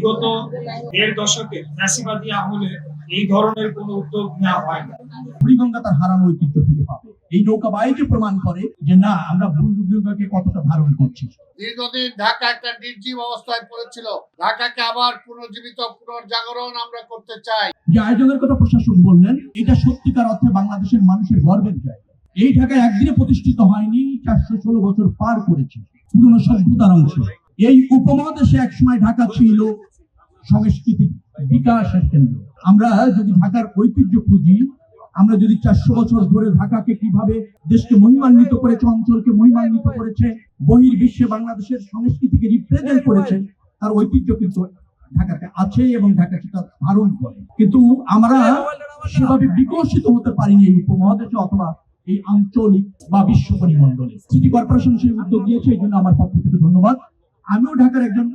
বিগত ১.৫ দশকে ফ্যাসিবাদী আমলে এই ধরনের কোনো উদ্যোগ নেওয়া হয় না। বুড়িগঙ্গা তার হারানো ঐতিহ্য ফিরে পাবে। এই নৌকাবাহিনী প্রমাণ করে যে না, আমরা বুড়িগঙ্গাকে কতটা ধারণ করছি। দীর্ঘদিন ঢাকা একটা নির্জীব অবস্থায় পড়েছিল, ঢাকাকে আবার পুনর্জীবিত পুনর্জাগরণ আমরা করতে চাই। যে আয়োজনের কথা প্রশাসক বললেন, এটা সত্যিকার অর্থে বাংলাদেশের মানুষের গর্বের জায়গা। এই ঢাকা একদিনে প্রতিষ্ঠিত হয়নি, 416 বছর পার করেছে, পুরনো সভ্যতার অংশ। এই উপমহাদেশে একসময় ঢাকা ছিল সংস্কৃতি বিকাশের কেন্দ্র। আমরা যদি ঢাকার ঐতিহ্য খুঁজি, আমরা যদি 400 বছর ধরে ঢাকাকে কিভাবে দেশকে মহিমান্বিত করেছে, অঞ্চলকে মহিমান্বিত করেছে, বহির্বিশ্বে বাংলাদেশের সংস্কৃতিকে রিপ্রেজেন্ট করেছে, তার ঐতিহ্য কিন্তু ঢাকাতে আছে এবং ঢাকা সেটা ধারণ করে। কিন্তু আমরা সেভাবে বিকশিত হতে পারিনি এই উপমহাদেশে অথবা এই আঞ্চলিক বা বিশ্ব পরিমণ্ডলে। সিটি কর্পোরেশন সেই উদ্যোগ নিয়েছে, এই জন্য আমার পক্ষ থেকে ধন্যবাদ। আমিও ঢাকার একজন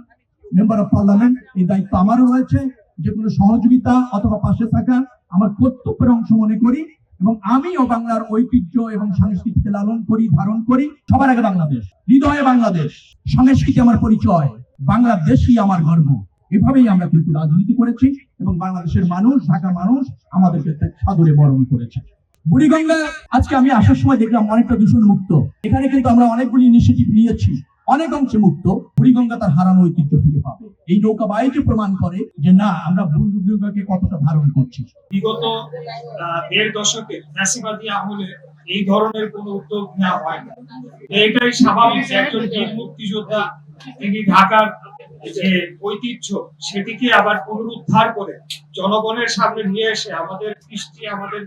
মেম্বার অফ পার্লামেন্ট, এই দায়িত্ব আমারও রয়েছে। যে কোনো সহযোগিতা অথবা পাশে থাকা আমার কর্তব্যের অংশ মনে করি, এবং আমিও বাংলার ঐতিহ্য এবং সংস্কৃতিকে লালন করি, ধারণ করি। সবার আগে বাংলাদেশ, হৃদয়ে বাংলাদেশ, সংস্কৃতি আমার পরিচয়, বাংলাদেশই আমার গর্ব। এভাবেই আমরা কিন্তু রাজনীতি করেছি এবং বাংলাদেশের মানুষ, ঢাকা মানুষ আমাদেরকে সাদরে বরণ করেছে। বুড়িগঙ্গা আজকে আমি আসার সময় দেখলাম অনেকটা দূষণ মুক্ত। এখানে কিন্তু আমরা অনেকগুলি ইনিশিয়েটিভ নিয়েছি, অনেক অংশে মুক্ত। বুড়িগঙ্গা তার হারানো ঐতিহ্য ফিরে পাবে। এই নৌকাবাহিনী প্রমাণ করে যে না, আমরা বুড়িগঙ্গাকে কতটা ধারণ করছি। বিগত ১.৫ দশকে ফ্যাসিবাদী আমলে এই ধরনের কোনো উদ্যোগ নেওয়া হয় না। এটাই স্বাভাবিক যে একজন বীর মুক্তিযোদ্ধা তিনি ঢাকার যে ঐতিহ্য সেটিকে আবার পুনরুদ্ধার করে জনগণের সামনে নিয়ে এসে আমাদের কৃষ্টি, আমাদের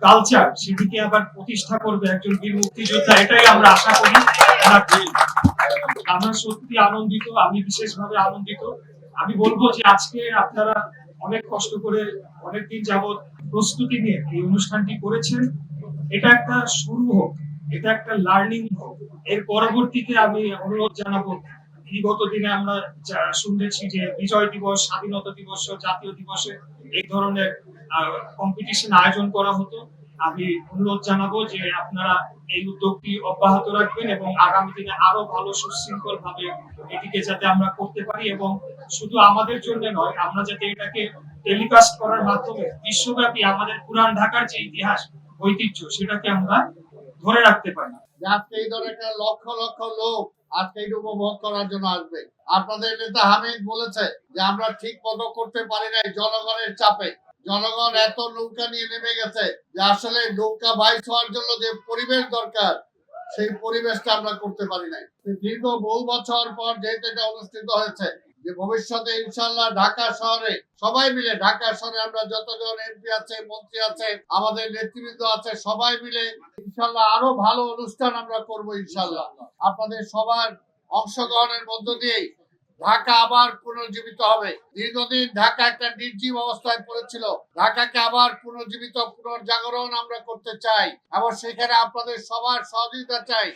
কালচার সেটিকে আবার প্রতিষ্ঠা করবে একজন বীর মুক্তিযোদ্ধা। এটাই আমরা আশা করি। আমরা সত্যি আনন্দিত, আমি বিশেষভাবে আনন্দিত। আমি বলবো যে আজকে আপনারা অনেক কষ্ট করে অনেকদিন যাবৎ প্রস্তুতি নিয়ে এই অনুষ্ঠানটি করেছেন। এটা একটা শুরু হোক, এটা একটা লার্নিং হোক। এর পরবর্তীতে আমি অনুরোধ জানাবো, বিগত দিনে আমরা শুনেছি যে বিজয় দিবস, স্বাধীনতা দিবস, জাতীয় দিবসে এই ধরনের কম্পিটিশন আয়োজন করা হতো। আমি অনুরোধ জানাবো যে আপনারা এই উদ্যোগটি অব্যাহত রাখবেন এবং আগামী দিনে আরো ভালো সুশৃঙ্খল ভাবে এটিকে যাতে আমরা করতে পারি, এবং শুধু আমাদের জন্য নয়, আমরা যাতে এটাকে টেলিকাস্ট করার মাধ্যমে বিশ্বব্যাপী আমাদের পুরান ঢাকার যে ইতিহাস, ঐতিহ্য সেটাকে আমরা ধরে রাখতে পারি। আজকে এই ধরনের একটা লক্ষ লক্ষ লোক আজকে এটা উপভোগ করার জন্য আসবে। আপনাদের নেতা হামিদ বলেছে যে আমরা ঠিক মতো করতে পারি নাই জনগণের চাপে। জনগণ এত নৌকা নিয়ে নেমে গেছে যে আসলে নৌকা বাইচ হওয়ার জন্য যে পরিবেশ দরকার সেই পরিবেশটা আমরা করতে পারি নাই। দীর্ঘ বহু বছর পর যেহেতু এটা অনুষ্ঠিত হয়েছে, যে ভবিষ্যতে ইনশাল্লাহ ঢাকা শহরে সবাই মিলে, ঢাকা শহরে আমরা যতজন এমপি আছে, মন্ত্রী আছে, আমাদের নেতৃবৃন্দ আছে, সবাই মিলে ইনশাল্লাহ আরো ভালো অনুষ্ঠান আমরা করব ইনশাল্লাহ। আপনাদের সবার অংশগ্রহণের মধ্য দিয়েই ঢাকা আবার পুনর্জীবিত হবে। দীর্ঘদিন ঢাকা একটা নির্জীব অবস্থায় পড়েছিল, ঢাকাকে আবার পুনর্জীবিত পুনর্জাগরণ আমরা করতে চাই এবং সেখানে আপনাদের সবার সহযোগিতা চাই।